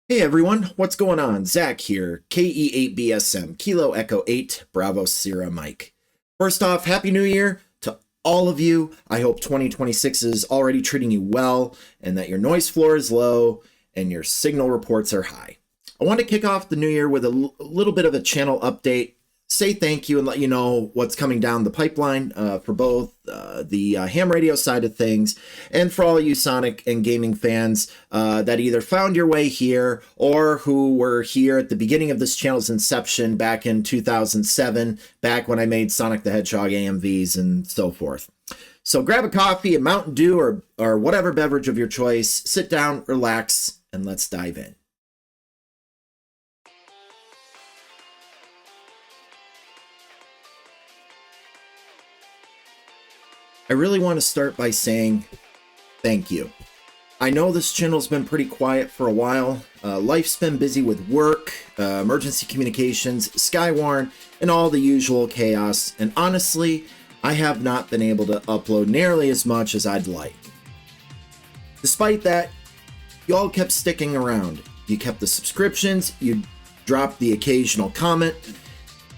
Hey everyone, what's going on? Zach here, KE8BSM, Kilo Echo 8, Bravo Sierra Mike. First off, Happy New Year to all of you. I hope 2026 is already treating you well and that your noise floor is low and your signal reports are high. I want to kick off the new year with a little bit of a channel update, say thank you and let you know what's coming down the pipeline for both the ham radio side of things and for all you Sonic and gaming fans that either found your way here or who were here at the beginning of this channel's inception back in 2007, back when I made Sonic the Hedgehog AMVs and so forth. So grab a coffee, a Mountain Dew, or whatever beverage of your choice, sit down, relax, and let's dive in. I really want to start by saying thank you. I know this channel's been pretty quiet for a while. Life's been busy with work, emergency communications, Skywarn, and all the usual chaos, and honestly, I have not been able to upload nearly as much as I'd like. Despite that, you all kept sticking around. You kept the subscriptions, you dropped the occasional comment,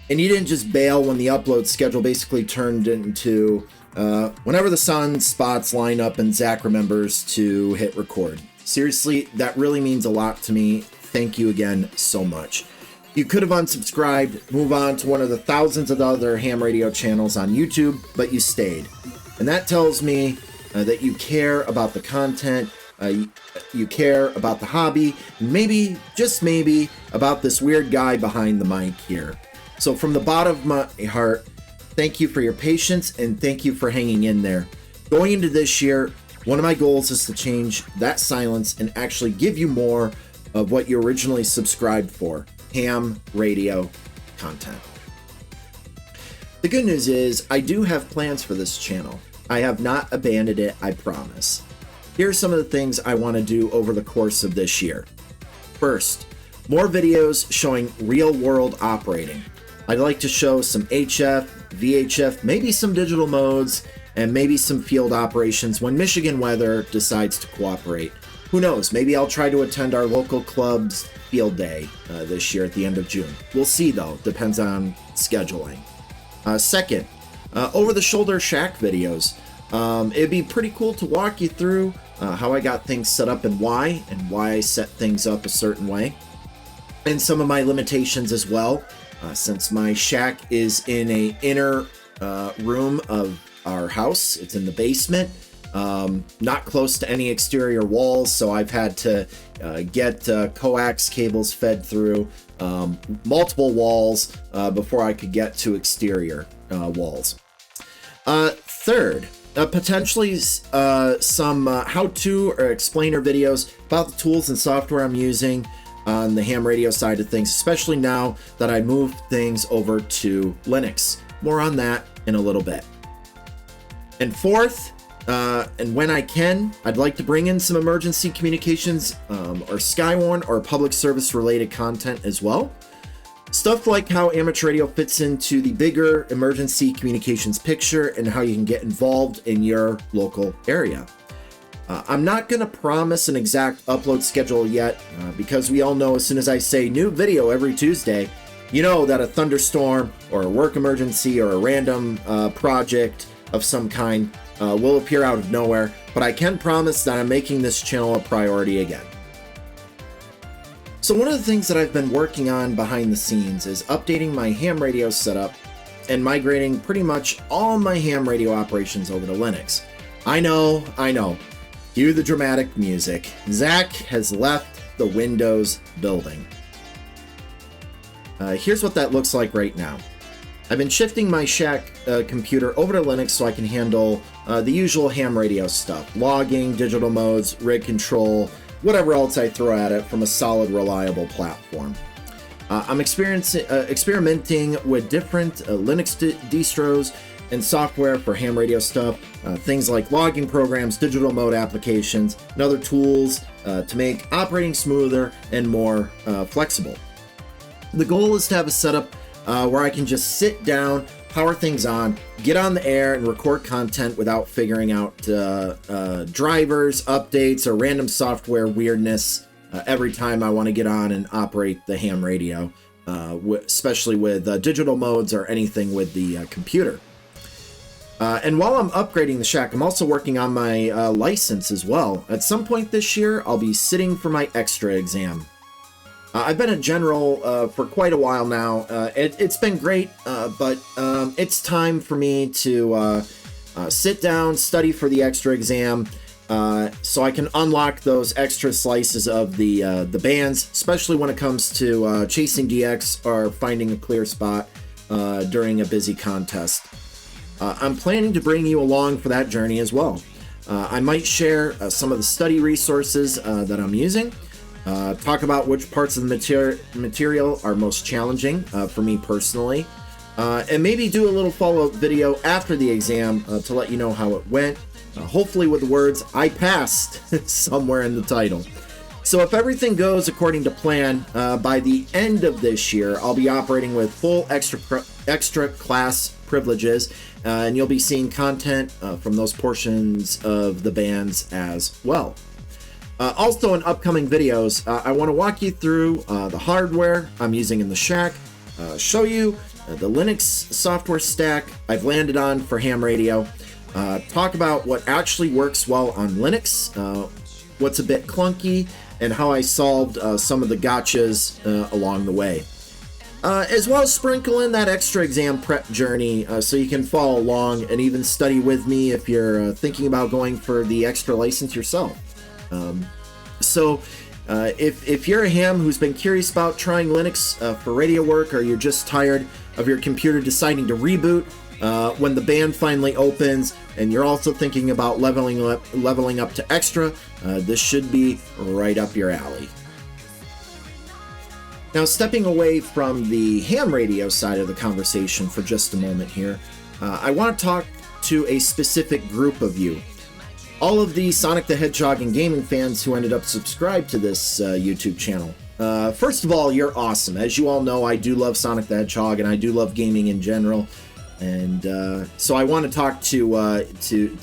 and you didn't just bail when the upload schedule basically turned into whenever the sun spots line up and Zach remembers to hit record. Seriously, that really means a lot to me. Thank you again so much. You could have unsubscribed, move on to one of the thousands of other ham radio channels on YouTube, but you stayed. And that tells me that you care about the content, you care about the hobby, and maybe, just maybe, about this weird guy behind the mic here. So from the bottom of my heart, thank you for your patience and thank you for hanging in there. Going into this year, one of my goals is to change that silence and actually give you more of what you originally subscribed for, ham radio content. The good news is I do have plans for this channel. I have not abandoned it, I promise. Here are some of the things I want to do over the course of this year. First, more videos showing real world operating. I'd like to show some HF, VHF, maybe some digital modes, and maybe some field operations when Michigan weather decides to cooperate. Who knows, maybe I'll try to attend our local club's field day this year at the end of June. We'll see though, depends on scheduling. Second, over-the-shoulder shack videos. It'd be pretty cool to walk you through how I got things set up and why I set things up a certain way. And some of my limitations as well. Since my shack is in an inner room of our house, it's in the basement, not close to any exterior walls, so I've had to get coax cables fed through multiple walls before I could get to exterior walls. Third, potentially some how-to or explainer videos about the tools and software I'm using on the ham radio side of things, especially now that I moved things over to Linux. More on that in a little bit. And fourth, and when I can, I'd like to bring in some emergency communications or Skywarn or public service related content as well. Stuff like how amateur radio fits into the bigger emergency communications picture and how you can get involved in your local area. I'm not going to promise an exact upload schedule yet because we all know as soon as I say new video every Tuesday, you know that a thunderstorm or a work emergency or a random project of some kind will appear out of nowhere, but I can promise that I'm making this channel a priority again. So one of the things that I've been working on behind the scenes is updating my ham radio setup and migrating pretty much all my ham radio operations over to Linux. I know. Cue the dramatic music. Zach has left the Windows building. Here's what that looks like right now. I've been shifting my shack computer over to Linux so I can handle the usual ham radio stuff. Logging, digital modes, rig control, whatever else I throw at it from a solid, reliable platform. I'm experimenting with different Linux distros and software for ham radio stuff, things like logging programs, digital mode applications, and other tools to make operating smoother and more flexible. The goal is to have a setup where I can just sit down, power things on, get on the air, and record content without figuring out drivers, updates, or random software weirdness every time I want to get on and operate the ham radio, especially with digital modes or anything with the computer. And while I'm upgrading the shack, I'm also working on my license as well. At some point this year, I'll be sitting for my extra exam. I've been a general for quite a while now. It's been great, but it's time for me to sit down, study for the extra exam, so I can unlock those extra slices of the bands, especially when it comes to chasing DX or finding a clear spot during a busy contest. I'm planning to bring you along for that journey as well. I might share some of the study resources that I'm using, talk about which parts of the material are most challenging for me personally, and maybe do a little follow-up video after the exam to let you know how it went, hopefully with the words "I passed" somewhere in the title. So if everything goes according to plan, by the end of this year, I'll be operating with full extra class privileges, and you'll be seeing content from those portions of the bands as well. Also in upcoming videos, I want to walk you through the hardware I'm using in the shack, show you the Linux software stack I've landed on for ham radio, talk about what actually works well on Linux, what's a bit clunky, and how I solved some of the gotchas along the way. As well as sprinkle in that extra exam prep journey so you can follow along and even study with me if you're thinking about going for the extra license yourself. So if you're a ham who's been curious about trying Linux for radio work, or you're just tired of your computer deciding to reboot when the band finally opens, and you're also thinking about leveling up to extra, this should be right up your alley. Now, stepping away from the ham radio side of the conversation for just a moment here, I want to talk to a specific group of you. All of the Sonic the Hedgehog and gaming fans who ended up subscribed to this YouTube channel. First of all, you're awesome. As you all know, I do love Sonic the Hedgehog, and I do love gaming in general. And so I want to talk to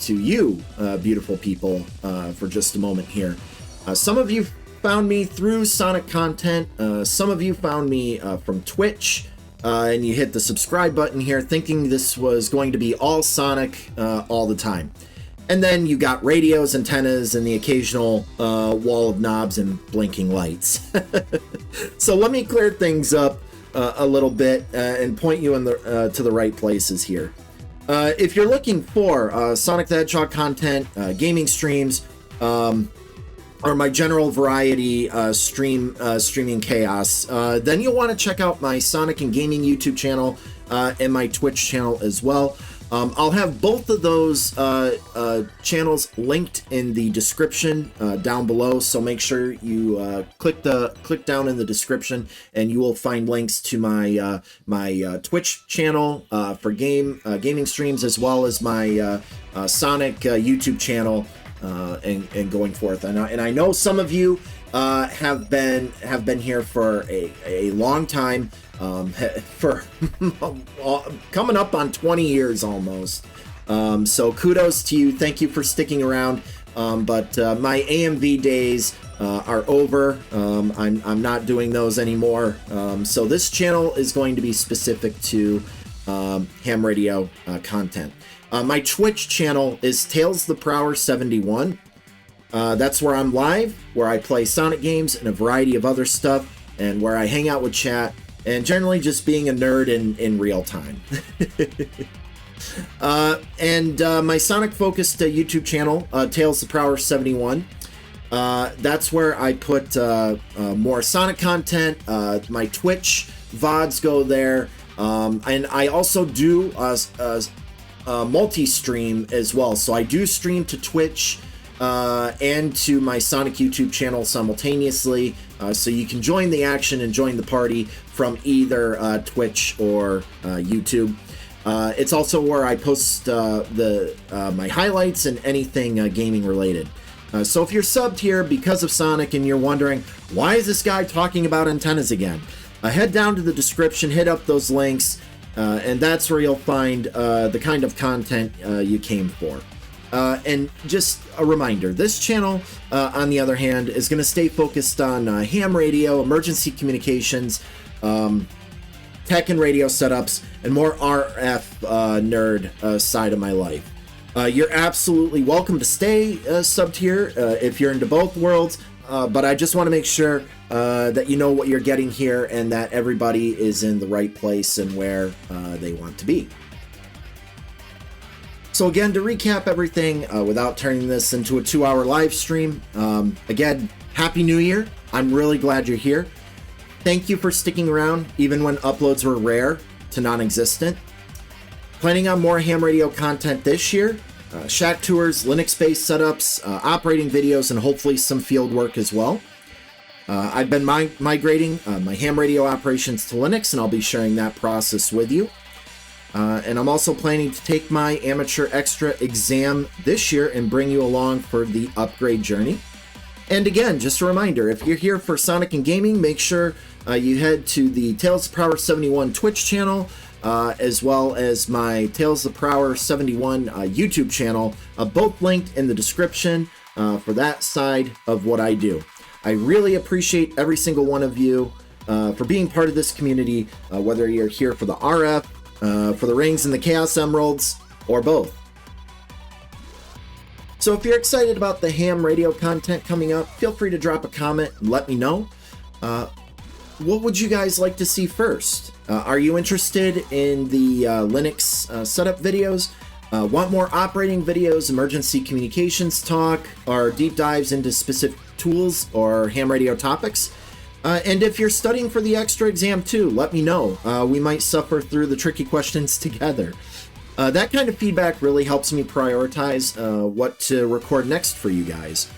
you, beautiful people, for just a moment here. Some of you found me through Sonic content. Some of you found me from Twitch, and you hit the subscribe button here thinking this was going to be all Sonic all the time. And then you got radios, antennas, and the occasional wall of knobs and blinking lights. So let me clear things up a little bit and point you in to the right places here. If you're looking for Sonic the Hedgehog content, gaming streams, or my general variety streaming chaos, then you'll want to check out my Sonic and Gaming YouTube channel and my Twitch channel as well. I'll have both of those channels linked in the description down below, so make sure you click down in the description, and you will find links to my Twitch channel for gaming streams, as well as my Sonic YouTube channel, and going forth. And I know some of you have been here for a long time, for coming up on 20 years almost. So kudos to you. Thank you for sticking around. But my AMV days are over. I'm not doing those anymore. So this channel is going to be specific to ham radio content. My Twitch channel is Tales the Prower 71. That's where I'm live, where I play Sonic games and a variety of other stuff, and where I hang out with chat, and generally just being a nerd in real time. And my Sonic-focused YouTube channel, Tales the Prower 71. That's where I put more Sonic content. My Twitch VODs go there. And I also do multi-stream as well. So I do stream to Twitch and to my Sonic YouTube channel simultaneously. So you can join the action and join the party from either Twitch or YouTube. It's also where I post my highlights and anything gaming related. So if you're subbed here because of Sonic and you're wondering, why is this guy talking about antennas again? Head down to the description, hit up those links, and that's where you'll find the kind of content you came for. And just a reminder, this channel, on the other hand, is going to stay focused on ham radio, emergency communications, tech and radio setups, and more RF nerd side of my life. You're absolutely welcome to stay subbed here if you're into both worlds, but I just want to make sure that you know what you're getting here and that everybody is in the right place and where they want to be. So again, to recap everything without turning this into a 2-hour live stream, again, Happy New Year. I'm really glad you're here. Thank you for sticking around, even when uploads were rare to non-existent. Planning on more ham radio content this year, shack tours, Linux-based setups, operating videos, and hopefully some field work as well. I've been migrating my ham radio operations to Linux, and I'll be sharing that process with you. And I'm also planning to take my amateur extra exam this year and bring you along for the upgrade journey. And again, just a reminder, if you're here for Sonic and Gaming, make sure you head to the Tales of Power 71 Twitch channel, as well as my Tales of Power 71 YouTube channel, both linked in the description for that side of what I do. I really appreciate every single one of you for being part of this community, whether you're here for the RF, for the rings and the Chaos Emeralds, or both. So if you're excited about the ham radio content coming up, feel free to drop a comment and let me know. What would you guys like to see first? Are you interested in the Linux setup videos? Want more operating videos, emergency communications talk, or deep dives into specific tools or ham radio topics? And if you're studying for the extra exam too, let me know. We might suffer through the tricky questions together. That kind of feedback really helps me prioritize what to record next for you guys.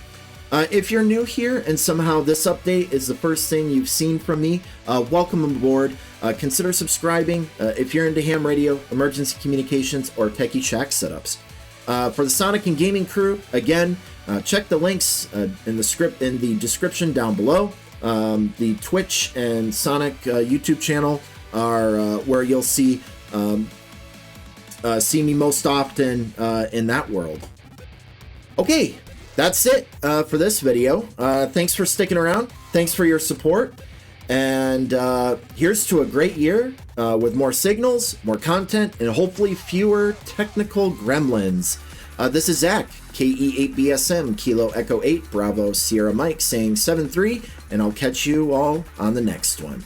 If you're new here and somehow this update is the first thing you've seen from me, welcome aboard. Consider subscribing if you're into ham radio, emergency communications, or techie shack setups. For the Sonic and Gaming crew, again, check the links in the description down below. The Twitch and Sonic YouTube channel are where you'll see me most often in that world. Okay, that's it for this video. Thanks for sticking around. Thanks for your support. And here's to a great year with more signals, more content, and hopefully fewer technical gremlins. This is Zach, KE8BSM, Kilo Echo 8, Bravo Sierra Mike, saying 7-3, and I'll catch you all on the next one.